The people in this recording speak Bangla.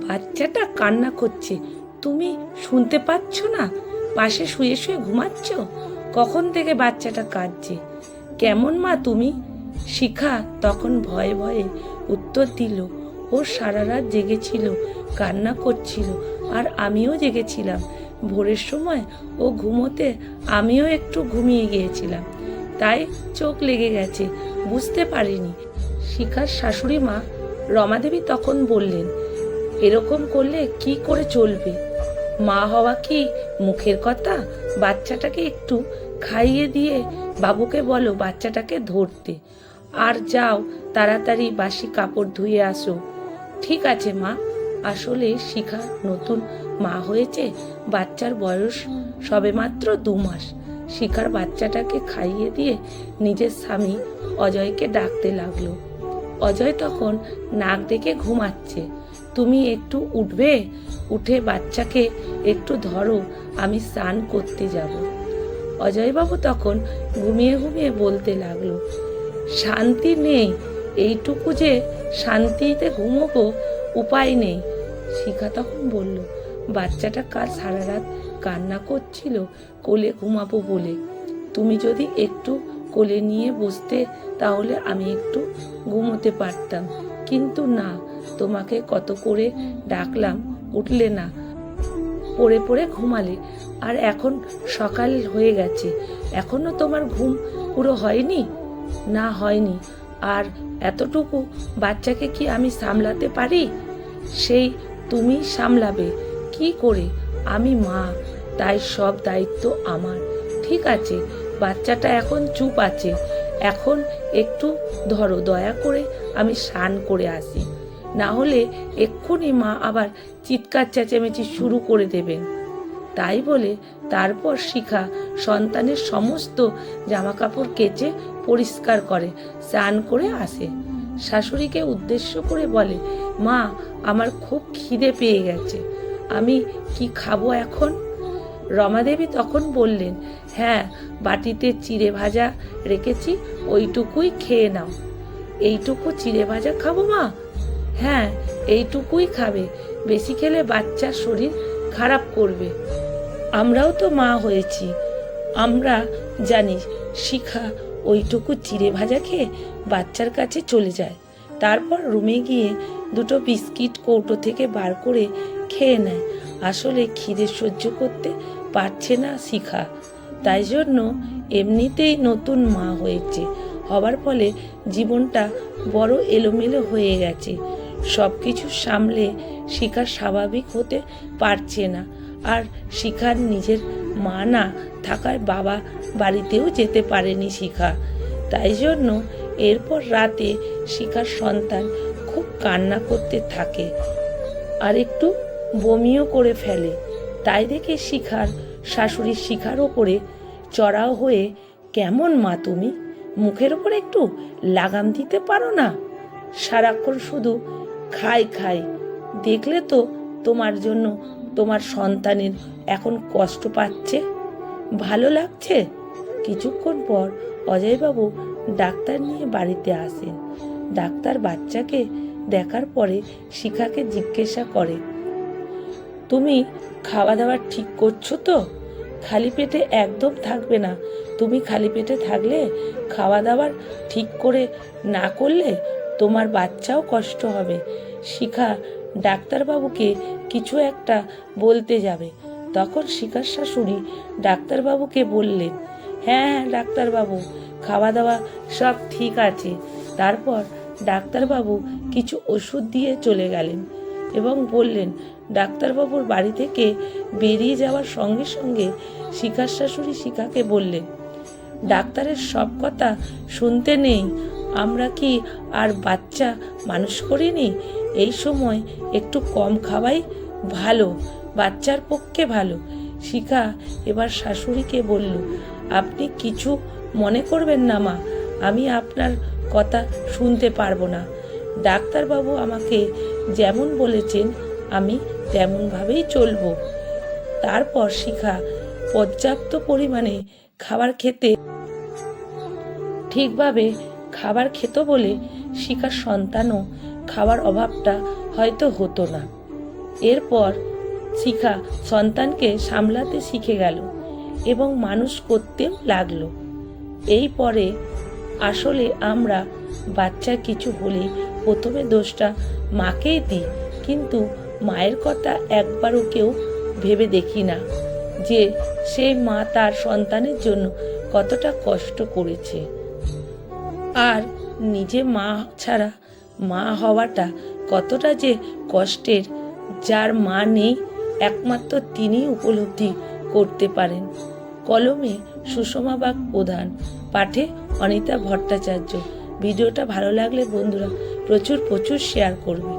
বাচ্চাটা কান্না করছে, তুমি শুনতে পাচ্ছ না? পাশে শুয়ে শুয়ে ঘুমাচ্ছ? কখন থেকে বাচ্চাটা কাঁদছে। কেমন মা তুমি? শিখা তখন ভয়ে ভয়ে উত্তর দিল, ও সারা রাত জেগেছিল, কান্না করছিল, আর আমিও জেগেছিলাম। ভোরের সময় ও ঘুমোতে আমিও একটু ঘুমিয়ে গিয়েছিলাম, তাই চোখ লেগে গেছে, বুঝতে পারিনি। শিখার শাশুড়ি মা রমাদেবী তখন বললেন, এরকম করলে কি করে চলবে? মা হওয়া কি মুখের কথা? বাচ্চাটাকে একটু খাইয়ে দিয়ে বাবুকে বলো বাচ্চাটাকে ধরতে। আর যাও, তাড়াতাড়ি বাসি কাপড় ধুয়ে আসো। ঠিক আছে মা। আসলে শিখা নতুন মা হয়েছে, বাচ্চার বয়স সবেমাত্র 2 মাস। শিখার বাচ্চাটাকে খাইয়ে দিয়ে নিজের স্বামী অজয়কে ডাকতে লাগলো। অজয় তখন নাক ডেকে ঘুমাচ্ছে। তুমি একটু উঠবে? উঠে বাচ্চাকে একটু ধরো, আমি স্নান করতে যাব। অজয়বাবু তখন ঘুমিয়ে ঘুমিয়ে বলতে লাগলো, শান্তি নেই, এইটুকু যে শান্তিতে ঘুমোবো উপায় নেই। শিখা তখন বলল, বাচ্চাটা কাল সারা রাত কান্না করছিল কোলে ঘুমাবো বলে। তুমি যদি একটু কোলে নিয়ে বসতে তাহলে আমি একটু ঘুমোতে পারতাম, কিন্তু না, তোমাকে কত করে ডাকলাম, উঠলে না, পড়ে পড়ে ঘুমালে। আর এখন সকাল হয়ে গেছে, এখনো তোমার ঘুম পুরো হয়নি? না, হয়নি। আর এতটুকু বাচ্চাকে কি আমি সামলাতে পারি? সেই তুমি সামলাবে কি করে? আমি মা, তাই সব দায়িত্ব আমার। ঠিক আছে, বাচ্চাটা এখন চুপ আছে, এখন একটু ধরো, দয়া করে আমি স্নান করে আসি, না হলে এক্ষুনি মা আবার চিৎকার চেঁচামেচি শুরু করে দেবেন। তাই বলে তারপর শিখা সন্তানের সমস্ত জামাকাপড় কেচে পরিষ্কার করে স্নান করে আসে। শাশুড়িকে উদ্দেশ্য করে বলে, মা, আমার খুব খিদে পেয়ে গেছে, আমি কি খাবো এখন? রমাদেবী তখন বললেন, হ্যাঁ, বাটিতে চিড়ে ভাজা রেখেছি, ওইটুকুই খেয়ে নাও। এইটুকু চিড়ে ভাজা খাবো মা? হ্যাঁ, এইটুকুই খাবে, বেশি খেলে বাচ্চার শরীর খারাপ করবে। আমরাও তো মা হয়েছি, আমরা জানি। শিখা ওইটুকু চিড়ে ভাজা খেয়ে বাচ্চার কাছে চলে যায়। তারপর রুমে গিয়ে দুটো বিস্কিট কৌটো থেকে বার করে খেয়ে নেয়। আসলে খিদে সহ্য করতে পারছে না শিখা, তাই জন্য এমনিতেই নতুন মা হয়েছে, হবার ফলে জীবনটা বড় এলোমেলো হয়ে গেছে। সব কিছু সামলে শিখা স্বাভাবিক হতে পারছে না। আর শিখার নিজের মা না থাকায় বাবা বাড়িতেও যেতে পারেনি শিখা। তাই জন্য এরপর রাতে শিখার সন্তান খুব কান্না করতে থাকে আর একটু বমিও করে ফেলে। তাই দেখে শিখার শাশুড়ি শিখার ওপরে চড়াও হয়ে, কেমন মা তুমি? মুখের ওপরে একটু লাগাম দিতে পারো না? সারাক্ষণ শুধু খাই খাই। দেখলে তো তোমার জন্য তোমার সন্তানের এখন কষ্ট পাচ্ছে, ভালো লাগছে? কিছুক্ষণ পর অজয়বাবু ডাক্তার নিয়ে বাড়িতে আসেন। ডাক্তার বাচ্চাকে দেখার পরে শিখাকে জিজ্ঞাসা করে, তুমি খাওয়া দাওয়া ঠিক করছো তো? খালি পেটে একদম থাকবে না। তুমি খালি পেটে থাকলে, খাওয়া দাওয়ার ঠিক করে না করলে তোমার বাচ্চাও কষ্ট হবে। শিখা ডাক্তারবাবুকে কিছু একটা বলতে যাবে, তখন শিখার শাশুড়ি ডাক্তারবাবুকে বললেন, হ্যাঁ হ্যাঁ ডাক্তারবাবু, খাওয়া দাওয়া সব ঠিক আছে। তারপর ডাক্তারবাবু কিছু ওষুধ দিয়ে চলে গেলেন এবং বললেন, ডাক্তারবাবুর বাড়ি থেকে বেরিয়ে যাওয়ার সঙ্গে সঙ্গে শিখার শাশুড়ি শিখাকে বললেন, ডাক্তারের সব কথা শুনতে নেই, আমরা কি আর বাচ্চা মানুষ করিনি? এই সময় একটু কম খাওয়াই ভালো, বাচ্চার পক্ষে ভালো। শিখা এবার শাশুড়িকে বলল, আপনি কিছু মনে করবেন না মা, আমি আপনার কথা শুনতে পারবো না। ডাক্তারবাবু আমাকে যেমন বলেছেন আমি তেমনভাবেই চলবো। তারপর শিখা পর্যাপ্ত পরিমাণে খাবার খেতে ঠিকভাবে খাবার খেত বলে শিখার সন্তানও খাবার অভাবটা হয়তো হতো না। এরপর শিখা সন্তানকে সামলাতে শিখে গেল এবং মানুষ করতেও লাগলো। এই পরে আসলে আমরা বাচ্চা কিছু হলেই প্রথমে দোষটা মাকেই দিই, কিন্তু মায়ের কথা একবারও কেউ ভেবে দেখি না যে সেই মা তার সন্তানের জন্য কতটা কষ্ট করেছে। আর নিজে মা ছাড়া মা হওয়াটা কতটা যে কষ্টের, যার মা নেই একমাত্র তিনিই উপলব্ধি করতে পারেন। কলমে সুষমা বাগ প্রধান, পাঠে অনিতা ভট্টাচার্য। ভিডিওটা ভালো লাগলে বন্ধুরা প্রচুর শেয়ার করবে।